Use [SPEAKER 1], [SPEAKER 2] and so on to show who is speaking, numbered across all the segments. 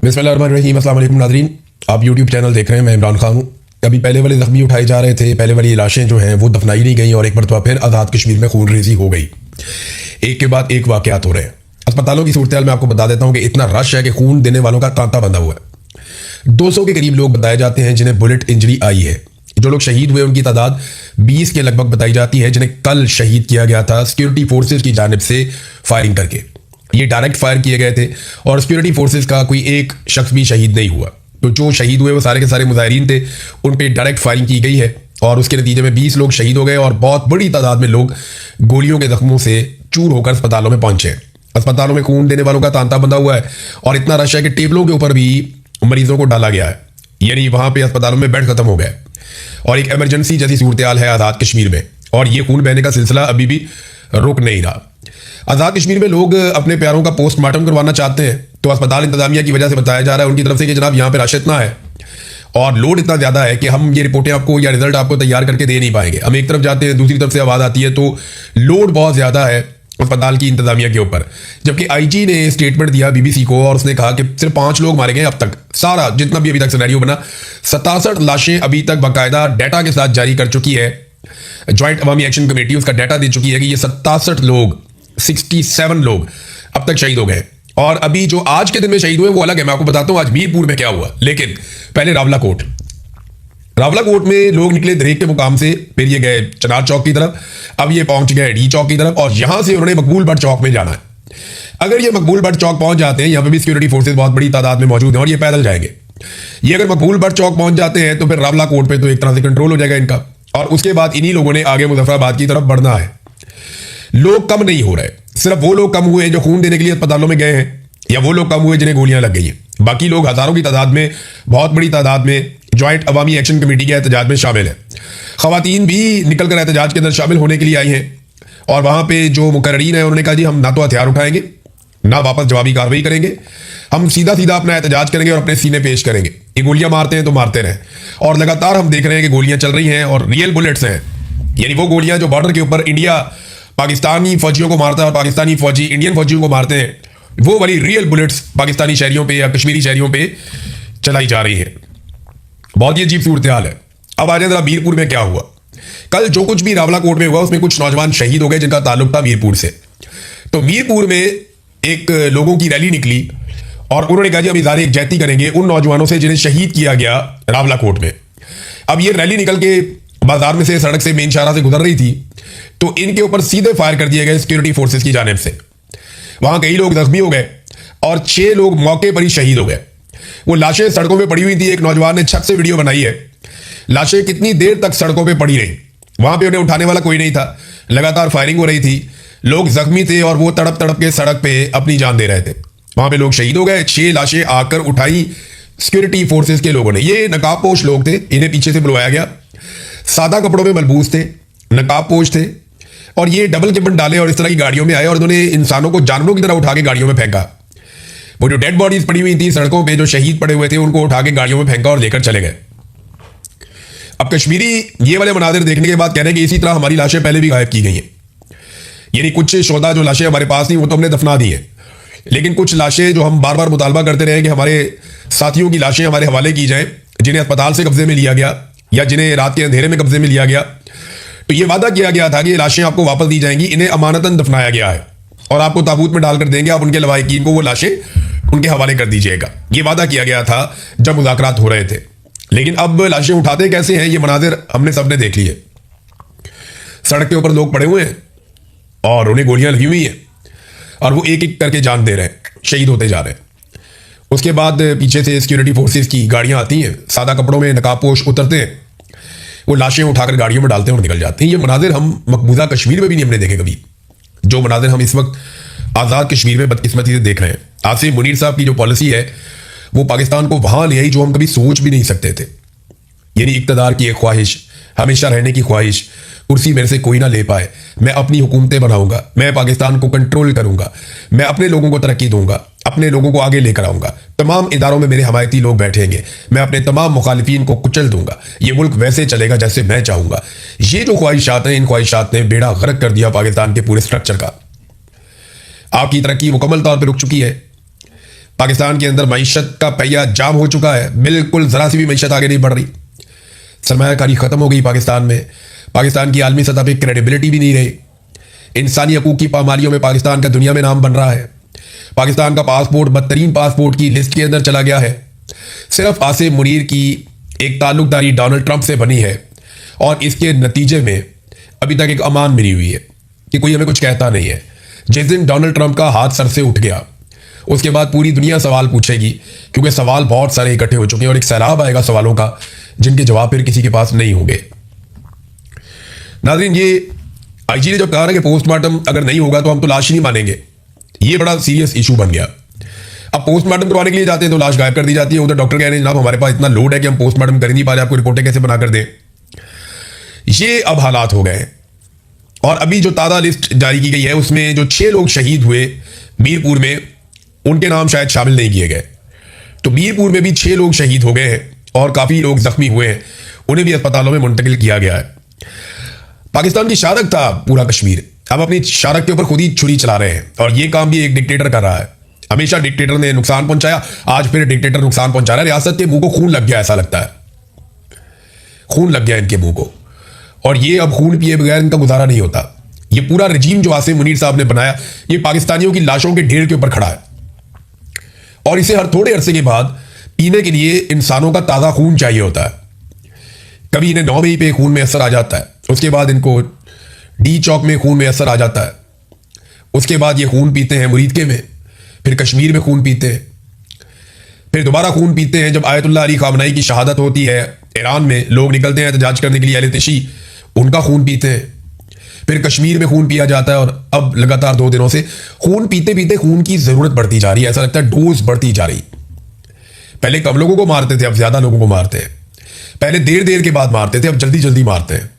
[SPEAKER 1] बिस्मिल्लाहिर्रहमानिर्रहीम। अस्सलाम वालेकुम नाज़रीन, आप यूट्यूब चैनल देख रहे हैं। मैं इमरान खान हूँ। अभी पहले वाले ज़ख्मी उठाए जा रहे थे, पहले वाली लाशें जो हैं वो दफनाई नहीं गई और एक मरतबा फिर आज़ाद कश्मीर में खून रेजी हो गई। एक के बाद एक वाक़यात हो रहे हैं। अस्पतालों की सूरत हाल मैं आपको बता देता हूँ कि इतना रश है कि खून देने वालों का तांता बंधा हुआ है। 200 के करीब लोग बताए जाते हैं जिन्हें बुलेट इंजरी आई है। जो लोग शहीद हुए उनकी तादाद 20 के लगभग बताई जाती है, जिन्हें कल शहीद किया गया था सिक्योरिटी फोर्सेज की जानिब से फायरिंग करके। ये डायरेक्ट फायर किए गए थे और सिक्योरिटी फोर्सेज का कोई एक शख्स भी शहीद नहीं हुआ। तो जो शहीद हुए वो सारे के सारे मुजाहिरीन थे, उन पे डायरेक्ट फायरिंग की गई है और उसके नतीजे में 20 लोग शहीद हो गए और बहुत बड़ी तादाद में लोग गोलियों के जख्मों से चूर होकर अस्पतालों में पहुंचे। अस्पतालों में खून देने वालों का तांता बंधा हुआ है और इतना रश है कि टेबलों के ऊपर भी मरीजों को डाला गया है, यानी वहां पे अस्पतालों में बेड खत्म हो गए और एक इमरजेंसी जैसी सूरत हाल है आज़ाद कश्मीर में। और ये खून बहने का सिलसिला अभी भी रुक नहीं रहा। आज़ाद कश्मीर में लोग अपने प्यारों का पोस्टमार्टम करवाना चाहते हैं, तो अस्पताल इंतजामिया की वजह से बताया जा रहा है उनकी तरफ से कि जनाब यहाँ पे रश इतना है और लोड इतना ज़्यादा है कि हम ये रिपोर्टें आपको या रिजल्ट आपको तैयार करके दे नहीं पाएंगे। हम एक तरफ जाते हैं, दूसरी तरफ से आवाज़ आती है, तो लोड बहुत ज़्यादा है अस्पताल की इंतजामिया के ऊपर। जबकि आईजी ने स्टेटमेंट दिया बीबीसी को और उसने कहा कि सिर्फ 5 लोग मारे गए अब तक। सारा जितना भी अभी तक सिनेरियो बना, 67 लाशें अभी तक बाकायदा डाटा के साथ जारी कर चुकी है ज्वाइंट अवामी एक्शन कमेटी। उसका डाटा दे चुकी है कि ये 67 लोग 67 लोग अब तक शहीद हो गए। और अभी जो आज के दिन में शहीद हुए वो अलग है, मैं आपको बताता हूं आज मीरपुर में क्या हुआ। लेकिन पहले रावलाकोट में लोग निकले दरेक के मुकाम से, फिर ये गए चनार चौक की तरफ, अब ये पहुंच गए डी चौक की तरफ और यहां से उन्होंने मकबूल बट चौक में जाना है। अगर ये मकबूल बट चौक पहुंच जाते हैं, यहां पर भी सिक्योरिटी फोर्सेज बहुत बड़ी तादाद में मौजूद हैं और ये पैदल जाएंगे। ये अगर मकबूल बट चौक पहुंच जाते हैं तो फिर रावलाकोट पे तो एक तरह से कंट्रोल हो जाएगा इनका और उसके बाद इन्हीं लोगों ने आगे मुजफ्फराबाद की तरफ बढ़ना है। लोग कम नहीं हो रहे, सिर्फ वो लोग कम हुए जो खून देने के लिए अस्पतालों में गए हैं या वो लोग कम हुए जिन्हें गोलियां लग गई हैं। बाकी लोग हजारों की तादाद में, बहुत बड़ी तादाद में ज्वाइंट अवामी एक्शन कमेटी के एहतजाज में शामिल है। खवातीन भी निकल कर एहतजाज के अंदर शामिल होने के लिए आई हैं और वहां पे जो मुकर्रीन है उन्होंने कहा जी हम ना तो हथियार उठाएंगे ना वापस जवाबी कार्रवाई करेंगे, हम सीधा सीधा अपना एहतजाज करेंगे और अपने सीने पेश करेंगे। ये गोलियां मारते हैं तो मारते रहें। और लगातार हम देख रहे हैं कि गोलियां चल रही हैं और रियल बुलेट्स हैं, यानी वो गोलियां जो बॉर्डर के ऊपर इंडिया पाकिस्तानी फौजियों को मारता है और पाकिस्तानी फौजी इंडियन फौजियों को मारते हैं, वो वाली रियल बुलेट्स पाकिस्तानी शहरियों पे या कश्मीरी शहरियों पे चलाई जा रही है। बहुत ही अजीब सूरत हाल है। अब आ जाए जरा मीरपुर में क्या हुआ। कल जो कुछ भी रावलाकोट में हुआ उसमें कुछ नौजवान शहीद हो गए जिनका ताल्लुक था मीरपुर से। तो मीरपुर में एक लोगों की रैली निकली और उन्होंने कहा जी हम इज़हार यकजहती करेंगे उन नौजवानों से जिन्हें शहीद किया गया रावलाकोट में। अब ये रैली निकल के बाजार में से, सड़क से, मेन शाहरा से गुजर रही थी, तो इनके ऊपर सीधे फायर कर दिए गए सिक्योरिटी फोर्सेज की जानिब से। वहां कई लोग जख्मी हो गए और 6 लोग मौके पर ही शहीद हो गए। वो लाशें सड़कों पे पड़ी हुई थी। एक नौजवान ने छत से वीडियो बनाई है, लाशें कितनी देर तक सड़कों पे पड़ी रही। वहां पे उन्हें उठाने वाला कोई नहीं था, लगातार फायरिंग हो रही थी, लोग जख्मी थे और वो तड़प तड़प के सड़क पे अपनी जान दे रहे थे। वहां पे लोग शहीद हो गए। 6 लाशें आकर उठाई सिक्योरिटी फोर्सेज के लोगों ने। ये नकाबपोश लोग थे, इन्हें पीछे से बुलवाया गया, सादा कपड़ों में मलबूस थे, नकाबपोश थे और ये डबल केबिन डाले और इस तरह की गाड़ियों में आए और उन्होंने इंसानों को जानवरों की तरह उठा के गाड़ियों में फेंका। वो जो डेड बॉडीज पड़ी हुई थी सड़कों पे, जो शहीद पड़े हुए थे, उनको उठा के गाड़ियों में फेंका और लेकर चले गए। अब कश्मीरी ये वाले मनाजिर देखने के बाद कह रहे हैं कि इसी तरह हमारी लाशें पहले भी गायब की गई हैं। यानी कुछ शोधा जो लाशें हमारे पास थी वो तो हमने दफना दी हैं, लेकिन कुछ लाशें जो हम बार बार मुतालबा करते रहे कि हमारे साथियों की लाशें हमारे हवाले की जाएं, जिन्हें अस्पताल से कब्जे में लिया गया या जिन्हें रात के अंधेरे में कब्जे में लिया गया, तो ये वादा किया गया था कि ये लाशें आपको वापस दी जाएंगी। इन्हें अमानतन दफनाया गया है और आपको ताबूत में डालकर देंगे, आप उनके लवाहिकीन को वो लाशें उनके हवाले कर दीजिएगा। ये वादा किया गया था जब मुज़ाकरात हो रहे थे। लेकिन अब लाशें उठाते कैसे हैं ये मनाजिर हमने सबने देख लिए। सड़क के ऊपर लोग पड़े हुए हैं और उन्हें गोलियां लगी हुई हैं और वो एक एक करके जान दे रहे हैं, शहीद होते जा रहे हैं। उसके बाद पीछे से सिक्योरिटी फोर्सेज की गाड़ियां आती हैं, सादा कपड़ों में नकाबपोश उतरते हैं, वो लाशें उठाकर गाड़ियों में डालते हैं और निकल जाते हैं। ये मनाजिर हम मकबूजा कश्मीर में भी नहीं हमने देखे कभी। जो मनाजिर हम इस वक्त आज़ाद कश्मीर में बदकिस्मती से देख रहे हैं। आसिफ मुनीर साहब की जो पॉलिसी है वो पाकिस्तान को वहां ले आई जो हम कभी सोच भी नहीं सकते थे। यानी इक़्तिदार की एक ख्वाहिश, हमेशा रहने की ख्वाहिश, कुर्सी मेरे से कोई ना ले पाए, मैं अपनी हुकूमतें बनाऊंगा, मैं पाकिस्तान को कंट्रोल करूंगा, मैं अपने लोगों को तरक्की दूंगा, अपने लोगों को आगे लेकर आऊंगा, तमाम इदारों में मेरे हमायती लोग बैठेंगे, मैं अपने तमाम मुखालिफिन को कुचल दूंगा, ये मुल्क वैसे चलेगा जैसे मैं चाहूंगा। ये जो ख्वाहिशात हैं, इन ख्वाहिशात ने बेड़ा गर्क कर दिया पाकिस्तान के पूरे स्ट्रक्चर का। आपकी तरक्की मुकम्मल तौर पर रुक चुकी है। पाकिस्तान के अंदर मईशत का पहिया जाम हो चुका है, बिल्कुल जरा सी भी मईशत आगे नहीं बढ़ रही। सरमायाकारी खत्म हो गई पाकिस्तान में। पाकिस्तान की आलमी सतह पर क्रेडिबिलिटी भी नहीं रही। इंसानी हकूक की पामालियों में पाकिस्तान का दुनिया में नाम बन रहा है। पाकिस्तान का पासपोर्ट बदतरीन पासपोर्ट की लिस्ट के अंदर चला गया है। सिर्फ आसिफ मुनीर की एक ताल्लुकदारी डोनाल्ड ट्रंप से बनी है और इसके नतीजे में अभी तक एक अमान मिली हुई है कि कोई हमें कुछ कहता नहीं है। जिस दिन डोनाल्ड ट्रंप का हाथ सर से उठ गया उसके बाद पूरी दुनिया सवाल पूछेगी, क्योंकि सवाल बहुत सारे इकट्ठे हो चुके हैं और एक सैलाब आएगा सवालों का जिनके जवाब फिर किसी के पास नहीं होंगे। नाज़रीन, ये आईजी ने जब कहा ना कि पोस्टमार्टम अगर नहीं होगा तो हम तो लाश ही नहीं मानेंगे, ये बड़ा सीरियस इशू बन गया। अब पोस्टमार्टम करवाने के लिए जाते हैं तो लाश गायब कर दी जाती है। उधर डॉक्टर कह रहे हैं जनाब हमारे पास इतना लोड है कि हम पोस्टमार्टम कर नहीं पा रहे, आपको रिपोर्टें कैसे बना कर दें। ये अब हालात हो गए हैं। और अभी जो ताज़ा लिस्ट जारी की गई है उसमें जो 6 लोग शहीद हुए मीरपुर में, उनके नाम शायद शामिल नहीं किए गए। तो मीरपुर में भी 6 लोग शहीद हो गए हैं और काफ़ी लोग जख्मी हुए हैं, उन्हें भी अस्पतालों में मुंतकिल किया गया है। पाकिस्तान की शारक था पूरा कश्मीर, अब अपनी शारक के ऊपर खुद ही छुरी चला रहे हैं और ये काम भी एक डिक्टेटर कर रहा है। हमेशा डिक्टेटर ने नुकसान पहुंचाया, आज फिर डिक्टेटर नुकसान पहुंचा रहा है। रियासत के मुंह को खून लग गया, ऐसा लगता है खून लग गया इनके मुंह को, और ये अब खून पिए बगैर इनका गुजारा नहीं होता। ये पूरा रजीम जो आसिफ मुनीर साहब ने बनाया ये पाकिस्तानियों की लाशों के ढेर के ऊपर खड़ा है और इसे हर थोड़े अरसे के बाद पीने के लिए इंसानों का ताज़ा खून चाहिए होता है। कभी इन्हें 9 मई पे खून में असर आ जाता है, उसके बाद इनको डी चौक में खून में असर आ जाता है, उसके बाद ये खून पीते हैं मुरीदके में, फिर कश्मीर में खून पीते हैं, फिर दोबारा खून पीते हैं जब आयतुल्लाह अली खामनाई की शहादत होती है ईरान में, लोग निकलते हैं एहतजाज करने के लिए, अहले तशी उनका खून पीते हैं, फिर कश्मीर में खून पिया जाता है और अब लगातार 2 दिनों से खून पीते पीते खून की जरूरत बढ़ती जा रही है। ऐसा लगता है डोज बढ़ती जा रही। पहले कम लोगों को मारते थे, अब ज्यादा लोगों को मारते हैं। पहले देर देर के बाद मारते थे, अब जल्दी जल्दी मारते हैं।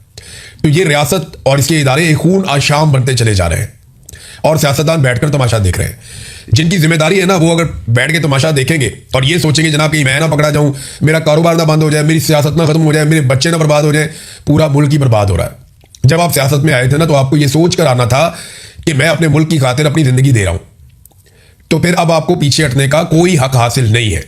[SPEAKER 1] तो ये रियासत और इसके इदारे खून आशाम बनते चले जा रहे हैं और सियासतदान बैठकर तमाशा देख रहे हैं। जिनकी जिम्मेदारी है ना, वो अगर बैठ के तमाशा देखेंगे और ये सोचेंगे जनाब कि मैं ना पकड़ा जाऊं, मेरा कारोबार ना बंद हो जाए, मेरी सियासत ना खत्म हो जाए, मेरे बच्चे ना बर्बाद हो जाए, पूरा मुल्क ही बर्बाद हो रहा है। जब आप सियासत में आए थे ना तो आपको ये सोच कर आना था कि मैं अपने मुल्क की खातिर अपनी जिंदगी दे रहा हूं, तो फिर अब आपको पीछे हटने का कोई हक हासिल नहीं है।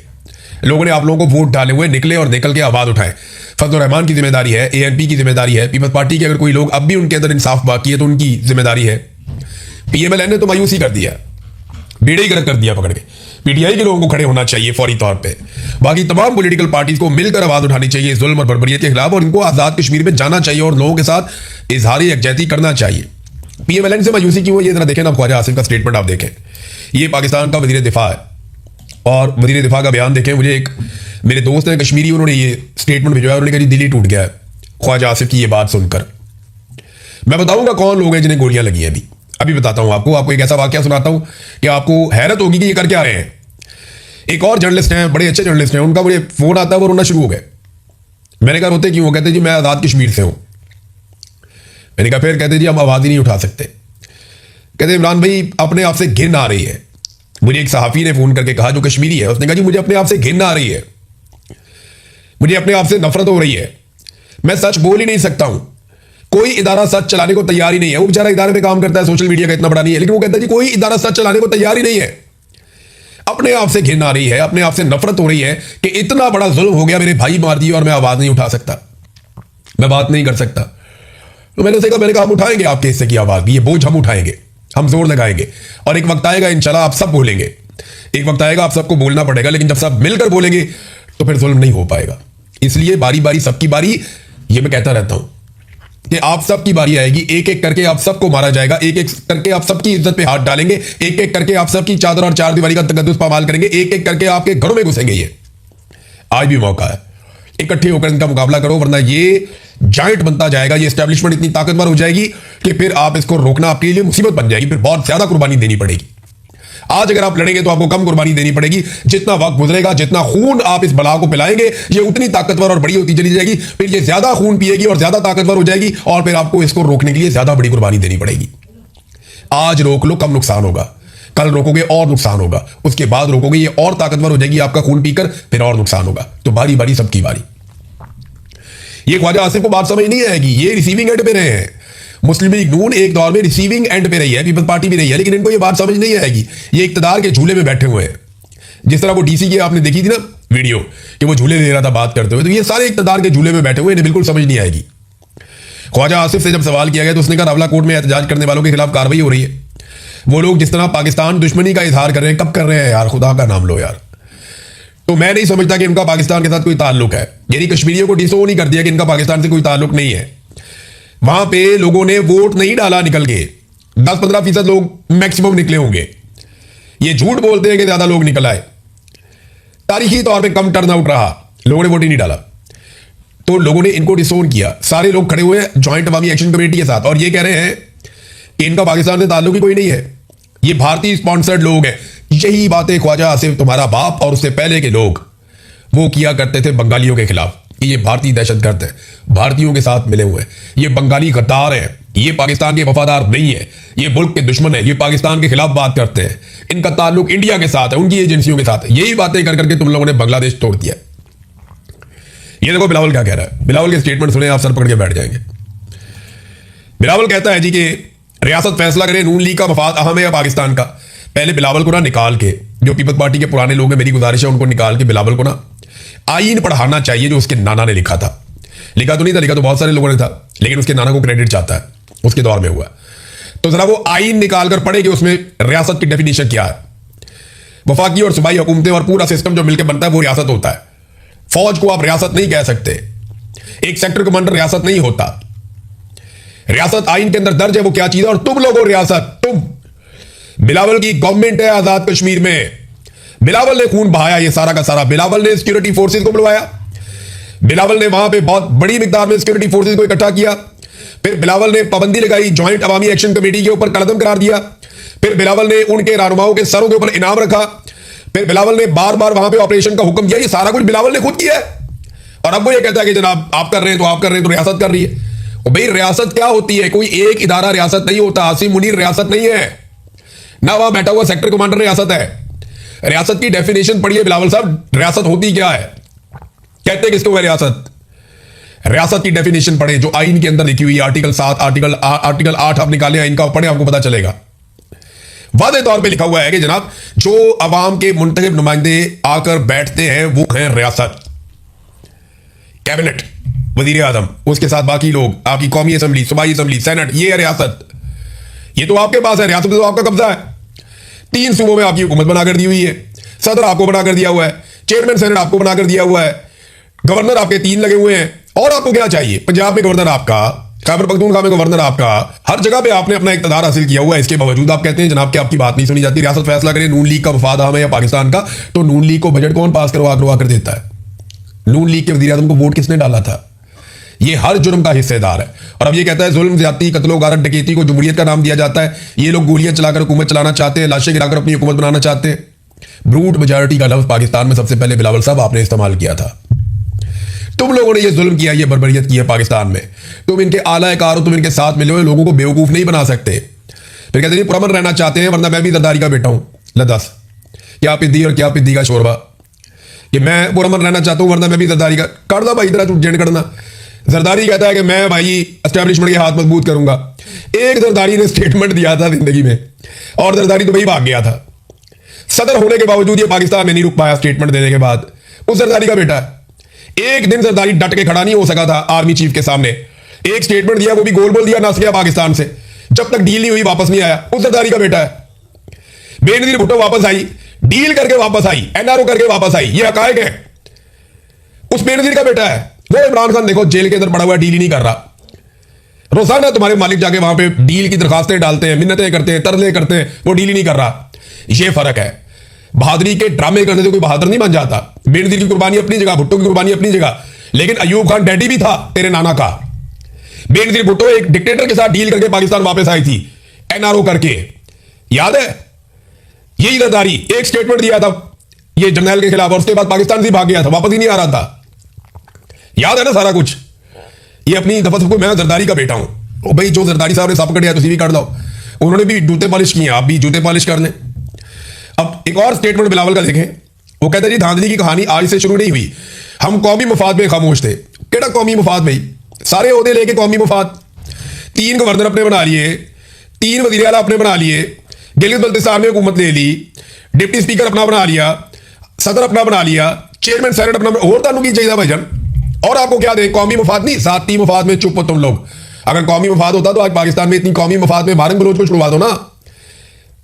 [SPEAKER 1] लोगों ने आप लोगों को वोट डाले हुए, निकले और निकल के आवाज उठाएं। फजलुर रहमान की जिम्मेदारी है, एएनपी की जिम्मेदारी है, पीपल्स पार्टी के अगर कोई लोग अब भी उनके अंदर इंसाफ बाकी है तो उनकी जिम्मेदारी है। पीएमएलएन ने तो मायूसी कर दिया, बेड़े ही गर्क कर दिया पकड़ के। पीटीआई के लोगों को खड़े होना चाहिए फौरी तौर पे। बाकी तमाम पॉलिटिकल पार्टीज को मिलकर आवाज उठानी चाहिए इस जुल्म और बर्बरियत के खिलाफ और इनको आजाद कश्मीर में जाना चाहिए और लोगों के साथ इजहारी यकजहती करना चाहिए। पीएमएलएन से मायूसी क्यों है ये जरा देखें ना। ख्वाजा आसिफ का स्टेटमेंट आप देखें, ये पाकिस्तान का वजीर दिफा है और वजीर दिफा का बयान देखें। मुझे एक मेरे दोस्त है कश्मीरी, उन्होंने ये स्टेटमेंट भिजवाया, उन्होंने कहा जी दिल ही टूट गया है ख्वाजा आसिफ की ये बात सुनकर। मैं बताऊंगा कौन लोग हैं जिन्हें गोलियां लगी हैं। अभी बताता हूं आपको एक ऐसा वाकया सुनाता हूं कि आपको हैरत होगी कि ये कर क्या रहे हैं। एक और जर्नलिस्ट हैं, बड़े अच्छे जर्नलिस्ट हैं, उनका मुझे फोन आता है, वो रोना शुरू हो गए। मैंने कहा रोते क्यों? कहते जी मैं आजाद कश्मीर से हूं। मैंने कहा फिर? कहते जी हम आवाज ही नहीं उठा सकते। कहते इमरान भाई अपने आप से घिन आ रही है। मुझे एक सहाफी ने फोन करके कहा जो कश्मीरी है, उसने कहा जी मुझे अपने आप से घिन आ रही है, मुझे अपने आप से नफरत हो रही है, मैं सच बोल ही नहीं सकता हूं। कोई इदारा सच चलाने को तैयार ही नहीं है। वो बेचारा इदारे में काम करता है, सोशल मीडिया का इतना बड़ा नहीं है, लेकिन वो कहता है जी कोई इदारा सच चलाने को तैयार ही नहीं है। अपने आप से घिन आ रही है, अपने आप से नफरत हो रही है कि इतना बड़ा जुल्म हो गया, मेरे भाई मार दिए और मैं आवाज नहीं उठा सकता, मैं बात नहीं कर सकता। तो मैंने कहा हम उठाएंगे आपके हिस्से की आवाज, ये बोझ हम उठाएंगे, हम जोर लगाएंगे और एक वक्त आएगा इंशाल्लाह आप सब बोलेंगे। एक वक्त आएगा आप सबको बोलना पड़ेगा, लेकिन जब सब मिलकर बोलेंगे तो फिर जुल्म नहीं हो पाएगा। इसलिए बारी बारी सबकी बारी, ये मैं कहता रहता हूं कि आप सबकी बारी आएगी, एक एक करके आप सबको मारा जाएगा, एक एक करके आप सबकी इज्जत पे हाथ डालेंगे, एक एक करके आप सबकी चादर और चार दीवारी का तकद्दुस पामाल करेंगे, एक एक करके आपके घरों में घुसेंगे। ये आज भी मौका है, इकट्ठे होकर इनका मुकाबला करो, वरना ये जायंट बनता जाएगा, ये एस्टेब्लिशमेंट इतनी ताकतवर हो जाएगी कि फिर आप इसको रोकना आपके लिए मुसीबत बन जाएगी, फिर बहुत ज्यादा कुर्बानी देनी पड़ेगी। आज अगर आप लड़ेंगे तो आपको कम कुर्बानी देनी पड़ेगी। जितना वक्त गुजरेगा, जितना खून आप इस बला को पिलाएंगे, ये उतनी ताकतवर और बड़ी होती चली जाएगी, फिर ये ज्यादा खून पिएगी और ज्यादा ताकतवर हो जाएगी और फिर आपको इसको रोकने के लिए ज्यादा बड़ी कुर्बानी देनी पड़ेगी। आज रोक लो, कम नुकसान होगा, कल रोकोगे और नुकसान होगा, उसके बाद रोकोगे ये और ताकतवर हो जाएगी आपका खून पीकर, फिर और नुकसान होगा। तो बारी बारी सबकी बारी। ये ख्वाजा आसिफ को बात समझ नहीं आएगी, ये रिसीविंग एंड पे रहे हैं। मुस्लिम लीग नून एक दौर में रिसीविंग एंड पे रही है, पीपल्स पार्टी भी रही है, लेकिन इनको ये बात समझ नहीं आएगी। ये इक्तदार के झूले में बैठे हुए हैं। जिस तरह वो डीसी की आपने देखी थी ना वीडियो कि वो झूले ले रहा था बात करते हुए, तो ये सारे इक़्तिदार के झूले में बैठे हुए, इन्हें बिल्कुल समझ नहीं आएगी। ख्वाजा आसिफ से जब सवाल किया गया तो उसने कहा रावला कोर्ट में एहतजाज करने वालों के खिलाफ कार्रवाई हो रही है। वो लोग जिस तरह पाकिस्तान दुश्मनी का इजहार कर रहे हैं, कब कर रहे हैं यार, खुदा का नाम लो यार। तो मैं नहीं समझता कि इनका पाकिस्तान के साथ कोई ताल्लुक है, यानी कश्मीरियों को डिसो नहीं कर दिया कि इनका पाकिस्तान से कोई ताल्लुक नहीं है। वहां पे लोगों ने वोट नहीं डाला निकल के, 10-15% लोग मैक्सिमम निकले होंगे। ये झूठ बोलते हैं कि ज्यादा लोग निकल आए, तारीखी तौर पे कम टर्न आउट रहा, लोगों ने वोट ही नहीं डाला। तो लोगों ने इनको डिसोन किया। सारे लोग खड़े हुए हैं ज्वाइंट अवामी एक्शन कमेटी के साथ और ये कह रहे हैं कि इनका पाकिस्तान से ताल्लुक ही कोई नहीं है, ये भारतीय स्पॉन्सर्ड लोग हैं। यही बातें ख्वाजा आसिफ तुम्हारा बाप और उससे पहले के लोग वो किया करते थे बंगालियों के खिलाफ कि ये भारतीय दहशतगर्द है, भारतीयों के साथ मिले हुए हैं, ये बंगाली गद्दार है, ये पाकिस्तान के वफादार नहीं है, ये मुल्क के दुश्मन है, ये पाकिस्तान के खिलाफ बात करते हैं, इनका ताल्लुक इंडिया के साथ है, उनकी एजेंसियों के साथ। यही बातें कर करके तुम लोगों ने बांग्लादेश तोड़ दिया। ये देखो बिलावल क्या कह रहा है, बिलावल के स्टेटमेंट सुने आप सर पकड़ के बैठ जाएंगे। बिलावल कहता है जी कि रियासत फैसला करे, नून लीग का मफाद अहम है या पाकिस्तान का। पहले बिलावल को ना निकाल के, जो पीपल्स पार्टी के पुराने लोग हैं, मेरी गुजारिश है उनको निकाल के बिलावल को ना आईन पढ़ाना चाहिए जो उसके नाना ने लिखा था। लिखा तो नहीं था, लिखा तो बहुत सारे लोगों ने था, लेकिन उसके नाना को क्रेडिट चाहता है, उसके दौर में हुआ। तो जरा वो आईन निकाल कर पढ़े कि उसमें रियासत की डेफिनेशन क्या है। वफाकी और सूबाई हुकूमतें और पूरा सिस्टम जो मिलकर बनता है वो रियासत होता है। फौज को आप रियासत नहीं कह सकते, एक सेक्टर कमांडर रियासत नहीं होता। रियासत आईन के अंदर दर्ज है वो क्या चीज है, और तुम लोगों रियासत, तुम बिलावल की गवर्नमेंट है आजाद कश्मीर में, बिलावल ने खून बहाया ये सारा का सारा, बिलावल ने सिक्योरिटी फोर्सेस को बुलवाया, बिलावल ने वहां पे बहुत बड़ी मिकदार में सिक्योरिटी फोर्सेस को इकट्ठा किया, फिर बिलावल ने पाबंदी लगाई ज्वाइंट अवामी एक्शन कमेटी के ऊपर, कलदम करार दिया, फिर बिलावल ने उनके रहनुमाओं के सरों के ऊपर इनाम रखा, फिर बिलावल ने बार बार वहां पे ऑपरेशन का हुक्म दिया। ये सारा कुछ बिलावल ने खुद किया है और अब वो ये कहता है कि जनाब आप कर रहे हैं तो आप कर रहे हैं तो रियासत कर रही है। और भाई रियासत क्या होती है, कोई एक इदारा रियासत नहीं होता। आसिम मुनीर रियासत नहीं है ना, वहां बैठा हुआ सेक्टर कमांडर रियासत है। रियासत की डेफिनेशन पढ़िए बिलावल साहब, रियासत होती क्या है, कहते किसको है रियासत। रियासत की डेफिनेशन पढ़े जो आईन के अंदर लिखी हुई है, आर्टिकल 7, आर्टिकल 8 आप निकाले आईन का, पढ़े आपको पता चलेगा। वादे तौर पे लिखा हुआ है कि जनाब जो अवाम के मुंतखब नुमाइंदे आकर बैठते हैं वो हैं रियासत, कैबिनेट, वजीर आजम, उसके साथ बाकी लोग, आपकी कौमी असम्बली, सूबाई असम्बली, सेनेट, ये है रियासत। ये तो आपके पास है, रियासत तो आपका कब्जा है। 3 सूबों में आपकी हुकूमत बनाकर दी हुई है, सदर आपको बनाकर दिया हुआ है, चेयरमैन सेनेट आपको बनाकर दिया हुआ है, गवर्नर आपके 3 लगे हुए हैं। और आपको क्या चाहिए, पंजाब में गवर्नर आपका, खैबर पख्तूनख्वा में गवर्नर आपका, हर जगह पे आपने अपना इक़्तिदार हासिल किया हुआ है। इसके बावजूद आप कहते हैं जनाब कि आपकी बात नहीं सुनी जाती। रियासत फैसला करे, नून लीग का वफाद अहम है या पाकिस्तान का। तो नून लीग को बजट कौन पास करवा कर देता है? नून लीग के वजीर आज़म को वोट किसने डाला था? ये हर जुर्म का हिस्सेदार है। और अब ये कहता है जुल्म, ज्यादती, कत्लो गारत, डकैती को जमहूरियत का नाम दिया जाता है। ये लोग गोलियां चलाकर हुकूमत चलाना चाहते हैं, लाशें गिराकर अपनी हुकूमत बनाना चाहते हैं। ब्रूट मेजॉरिटी का लफ्ज पाकिस्तान में सबसे पहले बिलावल साहब आपने इस्तेमाल किया था। तुम लोगों ने ये जुल्म किया, ये बर्बरियत की है पाकिस्तान में। तुम इनके आला कार हो, तुम इनके साथ मिले हुए लोगों को बेवकूफ नहीं बना सकते। फिर कहते हैं पुरअमन रहना चाहते हैं वरना मैं भी जरदारी का बेटा हूं। लदस क्या पिद्दी और क्या पिद्दी का शोरबा कि मैं पुरअमन रहना चाहता हूं वरना मैं भी जरदारी का। कर दो भाई इतना तू जेंड करना। जरदारी कहता है कि मैं भाई एस्टैब्लिशमेंट के हाथ मजबूत करूंगा। एक जरदारी ने स्टेटमेंट दिया था जिंदगी में और जरदारी तो वही भाग गया था। सदर होने के बावजूद ये पाकिस्तान में नहीं रुक पाया स्टेटमेंट देने के बाद। उस जरदारी का बेटा है। एक दिन जरदारी डट के खड़ा नहीं हो सका था आर्मी चीफ के सामने। एक स्टेटमेंट दिया, वो भी गोल बोल दिया, नस गया पाकिस्तान से। जब तक डील नहीं हुई वापस नहीं आया। उस जरदारी का बेटा है। बेनजीर भुट्टो वापस आई, डील करके वापस आई, एनआरओ करके वापस आई। ये हकायक है। उस बेनजीर का बेटा है। वो इमरान खान देखो जेल के अंदर पड़ा हुआ, डील ही नहीं कर रहा। रोजाना तुम्हारे मालिक जाके वहां पे डील की दरखास्तें डालते हैं, मिन्नतें करते हैं, तरले करते हैं, वो डील ही नहीं कर रहा। ये फर्क है। बहादुरी के ड्रामे करने से कोई बहादुर नहीं बन जाता। बेनजीर की कुर्बानी अपनी जगह, भुट्टो की कुर्बानी अपनी जगह, लेकिन अयूब खान डैडी भी था तेरे नाना का। बेनजीर भुट्टो एक डिक्टेटर के साथ डील करके पाकिस्तान वापस आई थी, एनआरओ करके, याद है? यही जरदारी एक स्टेटमेंट दिया था ये जर्नैल के खिलाफ और उसके बाद पाकिस्तान से भाग गया था, वापस ही नहीं आ रहा था। याद है ना सारा कुछ? ये अपनी दफा सबको, मैं जरदारी का बेटा हूं। भाई जो जरदारी साहब ने सब कटिया तुम भी कर लो। उन्होंने भी जूते पॉलिश किए, आप भी जूते पॉलिश कर लें। अब एक और स्टेटमेंट बिलावल का देखें। वो कहते हैं जी धांधली की कहानी आज से शुरू नहीं हुई, हम कौमी मफाद में खामोश थे। केड़ा कौमी मफाद भाई? सारे ओहदे लेके कौमी मफाद। 3 गवर्नर अपने बना लिए, 3 वजीर आला अपने बना लिए, गिलगित बल्तिस्तान में हुकूमत ले ली, डिप्टी स्पीकर अपना बना लिया, सदर अपना बना लिया, चेयरमैन सेनेट अपना, और तानू की चाहिए भाईजान? और आपको क्या दे? कौमी मफाद नहीं, जाती मफाद में चुप हो तुम लोग। अगर कौमी मफाद होता तो आज पाकिस्तान में इतनी कौमी मफाद में मारंग बलोच को छुड़वा दो ना।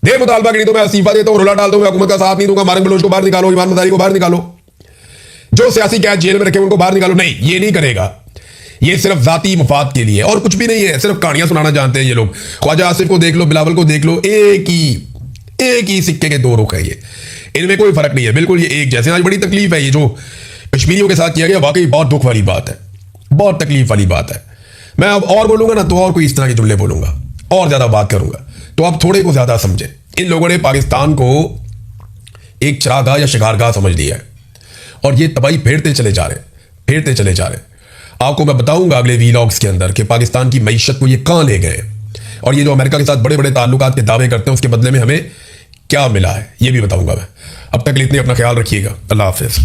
[SPEAKER 1] दे मुतालबा करी तो मैं इस्तीफा देता हूं, रुला डालता हूं, मैं हुकूमत का साथ नहीं दूंगा, मारंग बलोच को बाहर निकालो, ईमान मदारी को बाहर निकालो, जो सियासी कैद जेल में रखे उनको बाहर निकालो। नहीं, ये नहीं करेगा। ये सिर्फ जाती मफाद के लिए और कुछ भी नहीं है। सिर्फ कहानियां सुनाना जानते हैं ये लोग। ख्वाजा आसिफ को देख लो, बिलावल को देख लो, एक ही सिक्के के दो रुख है ये। इनमें कोई फर्क नहीं है, बिल्कुल ये एक जैसे। आज बड़ी तकलीफ है ये जो कश्मीरियों के साथ किया गया, वाकई बहुत दुख वाली बात है, बहुत तकलीफ वाली बात है। मैं अब और बोलूंगा ना तो और कोई इस तरह के जुमले बोलूंगा और ज्यादा बात करूंगा, तो आप थोड़े को ज्यादा समझे। इन लोगों ने पाकिस्तान को एक चरागाह या शिकारगाह समझ लिया है और ये तबाही फेरते चले जा रहे। आपको मैं बताऊंगा अगले वीलॉग्स के अंदर कि पाकिस्तान की मईशत को ये कहां ले गए और ये जो अमेरिका के साथ बड़े बड़े ताल्लुकात के दावे करते हैं उसके बदले में हमें क्या मिला है, ये भी बताऊंगा मैं। अब तक के लिए इतने अपना ख्याल रखिएगा। अल्लाह हाफिज।